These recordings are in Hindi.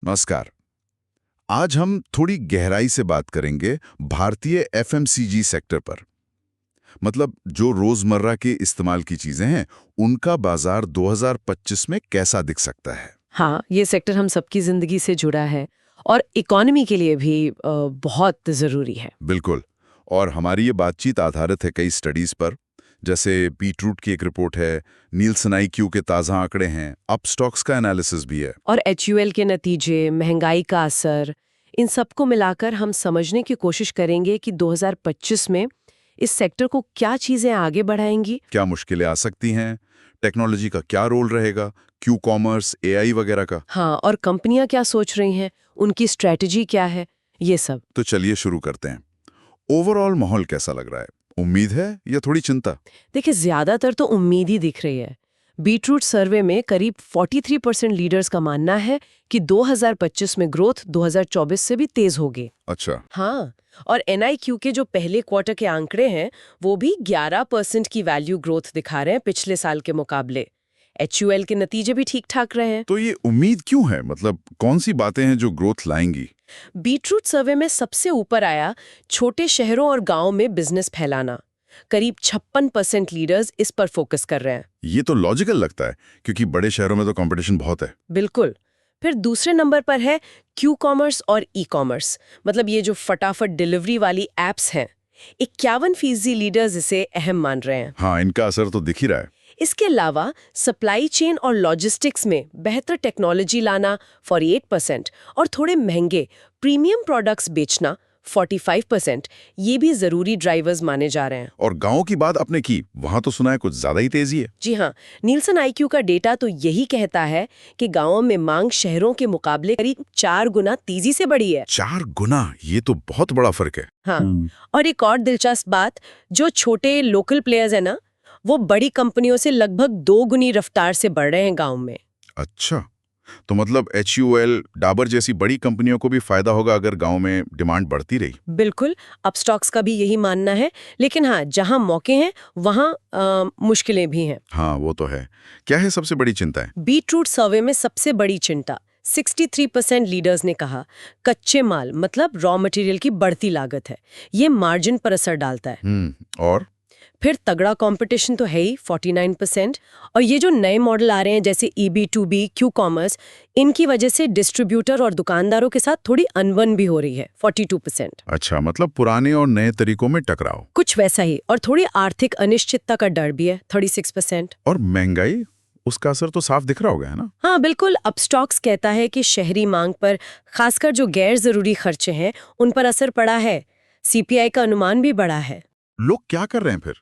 नमस्कार। आज हम थोड़ी गहराई से बात करेंगे भारतीय एफएमसीजी सेक्टर पर। मतलब जो रोजमर्रा के इस्तेमाल की चीजें हैं, उनका बाजार 2025 में कैसा दिख सकता है। हाँ, ये सेक्टर हम सबकी जिंदगी से जुड़ा है और इकोनॉमी के लिए भी बहुत ज़रूरी है। बिल्कुल। और हमारी ये बातचीत आधारित है कई स्टडीज पर, जैसे बीटरूट की एक रिपोर्ट है, नीलसन आईक्यू के ताज़ा आंकड़े हैं, अपस्टॉक्स का एनालिसिस भी है। और एचयूएल के नतीजे, महंगाई का असर, इन सबको मिलाकर हम समझने की कोशिश करेंगे कि 2025 में इस सेक्टर को क्या चीज़ें आगे बढ़ाएंगी। क्या मुश्किलें आ सकती हैं, टेक्नोलॉजी का क्या रोल रहेगा, क्यू कॉमर्स, एआई वगैरह का। हाँ, और कंपनियां क्या सोच रही हैं, उनकी स्ट्रैटेजी क्या है, ये सब। तो चलिए शुरू करते हैं। ओवरऑल माहौल कैसा लग रहा है? उम्मीद है या थोड़ी चिंता? देखिए, ज़्यादातर तो उम्मीद ही दिख रही है। बीटरूट सर्वे में करीब 43% लीडर्स का मानना है कि 2025 में ग्रोथ 2024 से भी तेज होगी। अच्छा। हाँ, और एनआईक्यू के जो पहले क्वार्टर के आंकड़े हैं, वो भी 11% की वैल्यू ग्रोथ दिखा रहे हैं पिछले साल के मुकाबले। एचयूएल के नतीजे भी ठीक ठाक रहे हैं। तो ये उम्मीद क्यों है? मतलब कौन सी बातें हैं जो ग्रोथ लाएंगी? बीटरूट सर्वे में सबसे ऊपर आया छोटे शहरों और गांवों में बिजनेस फैलाना। करीब 56% लीडर्स इस पर फोकस कर रहे हैं। ये तो लॉजिकल लगता है, क्योंकि बड़े शहरों में तो कंपटीशन बहुत है। बिल्कुल। फिर दूसरे नंबर पर है क्यू कॉमर्स और ई कॉमर्स, मतलब ये जो फटाफट डिलीवरी वाली एप्स हैं। 51% लीडर्स इसे अहम मान रहे हैं। हाँ, इनका असर तो दिख ही रहा है। इसके अलावा सप्लाई चेन और लॉजिस्टिक्स में बेहतर टेक्नोलॉजी लाना 48% और थोड़े महंगे प्रीमियम प्रोडक्ट्स बेचना 45%, ये भी जरूरी ड्राइवर्स माने जा रहे हैं। और गांव की बात आपने की, वहां तो सुना है कुछ ज्यादा ही तेजी है। जी हाँ, नीलसन आईक्यू का डेटा तो यही कहता है कि गांवों में मांग शहरों के मुकाबले करीब 4 गुना तेजी से बढ़ी है। 4 गुना? ये तो बहुत बड़ा फर्क है। हाँ, और एक और दिलचस्प बात, जो छोटे लोकल प्लेयर्स है ना, वो बड़ी कंपनियों से लगभग 2 गुनी रफ्तार से बढ़ रहे हैं गांव में। अच्छा, तो मतलब एचयूएल, डाबर जैसी बड़ी कंपनियों को भी फायदा होगा अगर गांव में डिमांड बढ़ती रही। बिल्कुल, अपस्टॉक्स का भी यही मानना है। लेकिन हाँ, जहां मौके हैं वहां मुश्किलें भी हैं। हाँ, वो तो है। क्या है सबसे बड़ी चिंताएं? बीटरूट सर्वे में सबसे बड़ी चिंता 63% लीडर्स ने कहा कच्चे माल मतलब रॉ मटेरियल की बढ़ती लागत है। ये मार्जिन पर असर डालता है। और फिर तगड़ा कंपटीशन तो है ही 49%, और ये जो नए मॉडल आ रहे हैं जैसे EB2B, क्यू कॉमर्स, इनकी वजह से डिस्ट्रीब्यूटर और दुकानदारों के साथ थोड़ी अनबन भी हो रही है 42%। अच्छा, मतलब पुराने और नए तरीकों में टकराव। कुछ वैसा ही, और थोड़ी आर्थिक अनिश्चितता का डर भी है 36%। और महंगाई, उसका असर तो साफ दिख रहा होगा, है ना? हाँ बिल्कुल, अपस्टॉक्स कहता है कि शहरी मांग पर, खासकर जो गैर जरूरी खर्चे हैं, उन पर असर पड़ा है। CPI का अनुमान भी बढ़ा है। लोग क्या कर रहे हैं फिर?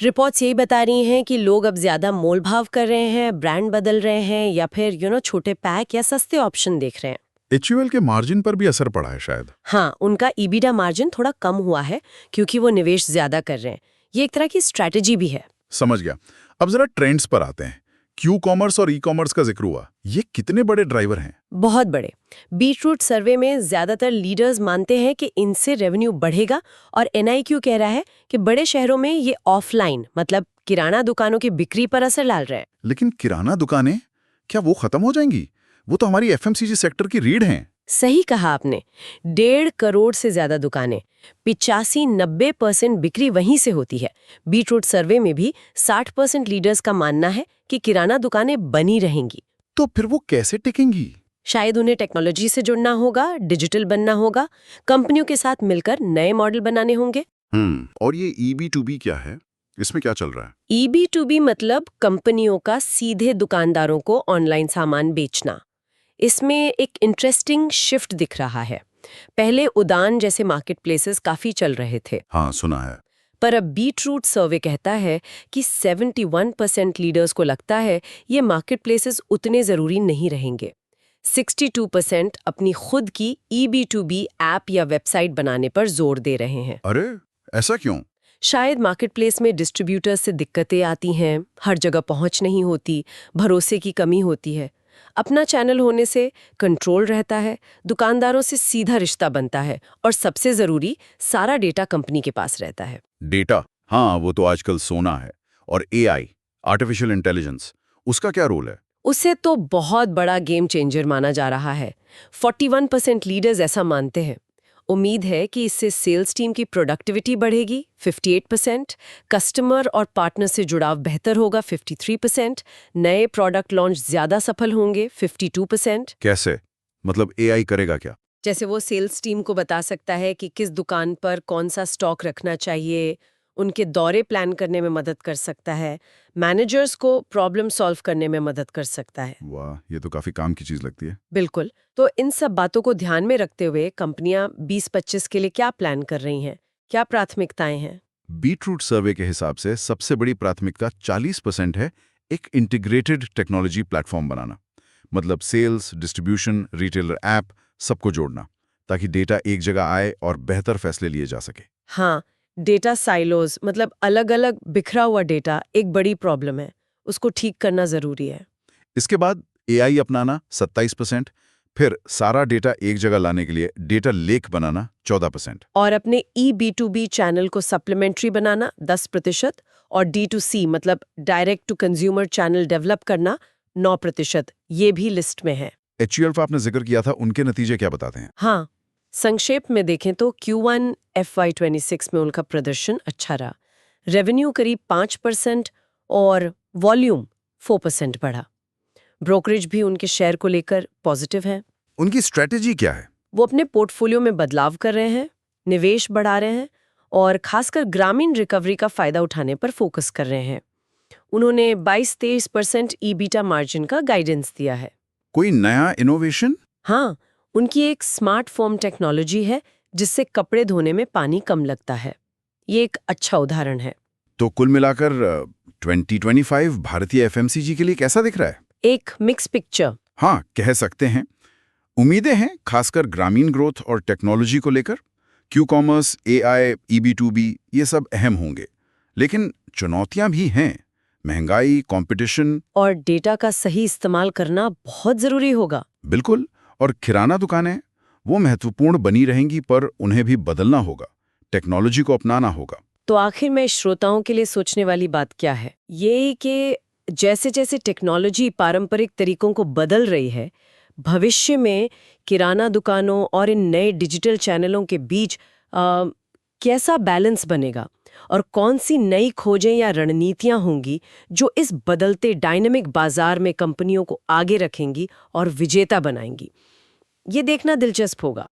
रिपोर्ट्स यही बता रही हैं कि लोग अब ज्यादा मोल भाव कर रहे हैं, ब्रांड बदल रहे हैं, या फिर छोटे पैक या सस्ते ऑप्शन देख रहे हैं। एचयूएल के मार्जिन पर भी असर पड़ा है शायद। हाँ, उनका EBITDA मार्जिन थोड़ा कम हुआ है क्योंकि वो निवेश ज्यादा कर रहे हैं। ये एक तरह की स्ट्रैटेजी भी है। समझ गया। अब जरा ट्रेंड्स पर आते हैं। क्यू कॉमर्स और ई कॉमर्स का जिक्र हुआ, ये कितने बड़े ड्राइवर हैं? बहुत बड़े। बीटरूट सर्वे में ज्यादातर लीडर्स मानते हैं कि इनसे रेवेन्यू बढ़ेगा, और NIQ कह रहा है कि बड़े शहरों में ये ऑफलाइन मतलब किराना दुकानों की बिक्री पर असर डाल रहा है। लेकिन किराना दुकानें, क्या वो खत्म हो जाएंगी? वो तो हमारी एफएमसीजी सेक्टर की रीढ़ हैं। सही कहा आपने। 1.5 करोड़ से ज्यादा दुकानें, 85-90% बिक्री वहीं से होती है। बीटरूट सर्वे में भी 60% लीडर्स का मानना है कि किराना दुकानें बनी रहेंगी। तो फिर वो कैसे टिकेंगी? शायद उन्हें टेक्नोलॉजी से जुड़ना होगा, डिजिटल बनना होगा, कंपनियों के साथ मिलकर नए मॉडल बनाने होंगे। और ये EB2B क्या है? इसमें क्या चल रहा है? EB2B मतलब कंपनियों का सीधे दुकानदारों को ऑनलाइन सामान बेचना। इसमें एक इंटरेस्टिंग शिफ्ट दिख रहा है। पहले उदान जैसे मार्केट प्लेसेस काफी चल रहे थे। हाँ, सुना है। पर अब बीटरूट सर्वे कहता है कि 71% लीडर्स को लगता है ये मार्केट प्लेसेस उतने जरूरी नहीं रहेंगे। 62% अपनी खुद की EB2B ऐप या वेबसाइट बनाने पर जोर दे रहे हैं। अरे, ऐसा क्यों? शायद मार्केट प्लेस में डिस्ट्रीब्यूटर्स से दिक्कतें आती हैं, हर जगह पहुंच नहीं होती, भरोसे की कमी होती है। अपना चैनल होने से कंट्रोल रहता है, दुकानदारों से सीधा रिश्ता बनता है, और सबसे जरूरी, सारा डेटा कंपनी के पास रहता है। डेटा, हाँ, वो तो आजकल सोना है। और AI, आर्टिफिशियल इंटेलिजेंस, उसका क्या रोल है? उसे तो बहुत बड़ा गेम चेंजर माना जा रहा है। 41% लीडर्स ऐसा मानते हैं। उम्मीद है कि इससे सेल्स टीम की प्रोडक्टिविटी बढ़ेगी 58%, कस्टमर और पार्टनर से जुड़ाव बेहतर होगा 53%, नए प्रोडक्ट लॉन्च ज्यादा सफल होंगे 52%। कैसे? मतलब एआई करेगा क्या? जैसे वो सेल्स टीम को बता सकता है कि किस दुकान पर कौन सा स्टॉक रखना चाहिए, उनके दौरे प्लान करने में मदद कर सकता है, मैनेजर्स को प्रॉब्लम सॉल्व करने में मदद कर सकता है। वाह, ये तो काफी काम की चीज लगती है। बिल्कुल। तो इन सब बातों को ध्यान में रखते हुए कंपनियां 2025 के लिए क्या प्लान कर रही हैं? क्या प्राथमिकताएं हैं? बीटरूट सर्वे के हिसाब से सबसे बड़ी प्राथमिकता 40% है एक इंटीग्रेटेड टेक्नोलॉजी प्लेटफॉर्म बनाना। मतलब सेल्स, डिस्ट्रीब्यूशन, रिटेलर ऐप सबको जोड़ना, ताकि डेटा एक जगह आए और बेहतर फैसले लिए जा सके। हाँ, डेटा साइलोज मतलब अलग-अलग बिखरा हुआ डेटा एक बड़ी प्रॉब्लम है। उसको ठीक करना जरूरी है। इसके बाद एआई अपनाना 27%, फिर सारा डेटा एक जगह लाने के लिए डेटा लेक बनाना 14%। और अपने E-B2B चैनल को सप्लीमेंट्री बनाना 10% और D2C मतलब direct to consumer channel develop करना 9%। ये भी लिस्ट में है। HUL का आपने जिक्र किया था, उनके नतीजे क्या बताते हैं? हाँ, संक्षेप में देखें तो Q1 FY26 में उनका प्रदर्शन अच्छा रहा। रेवेन्यू करीब 5% और वॉल्यूम 4% बढ़ा। ब्रोकरेज भी उनके शेयर को लेकर पॉजिटिव है। उनकी स्ट्रेटेजी क्या है? वो अपने पोर्टफोलियो में बदलाव कर रहे हैं, निवेश बढ़ा रहे हैं और खासकर ग्रामीण रिकवरी का फायदा उठाने पर फोकस कर रहे हैं। उन्होंने 22-23% ईबीटा मार्जिन का गाइडेंस दिया है। कोई नया इनोवेशन? हाँ, उनकी एक स्मार्ट फोम टेक्नोलॉजी है जिससे कपड़े धोने में पानी कम लगता है। ये एक अच्छा उदाहरण है। तो कुल मिलाकर 2025 भारतीय एफएमसीजी के लिए कैसा दिख रहा है? एक मिक्स पिक्चर। हाँ, कह सकते हैं। उम्मीदें हैं खासकर ग्रामीण ग्रोथ और टेक्नोलॉजी को लेकर। क्यू कॉमर्स, एआई, EB2B ये सब अहम होंगे। लेकिन चुनौतियां भी हैं। महंगाई, कंपटीशन और डेटा का सही इस्तेमाल करना बहुत जरूरी होगा। बिल्कुल। और किराना दुकानें वो महत्वपूर्ण बनी रहेंगी, पर उन्हें भी बदलना होगा, टेक्नोलॉजी को अपनाना होगा। तो आखिर में श्रोताओं के लिए सोचने वाली बात क्या है? ये कि जैसे जैसे टेक्नोलॉजी पारंपरिक तरीकों को बदल रही है, भविष्य में किराना दुकानों और इन नए डिजिटल चैनलों के बीच कैसा बैलेंस बनेगा और कौन सी नई खोजें या रणनीतियां होंगी जो इस बदलते डायनामिक बाजार में कंपनियों को आगे रखेंगी और विजेता बनाएंगी? ये देखना दिलचस्प होगा।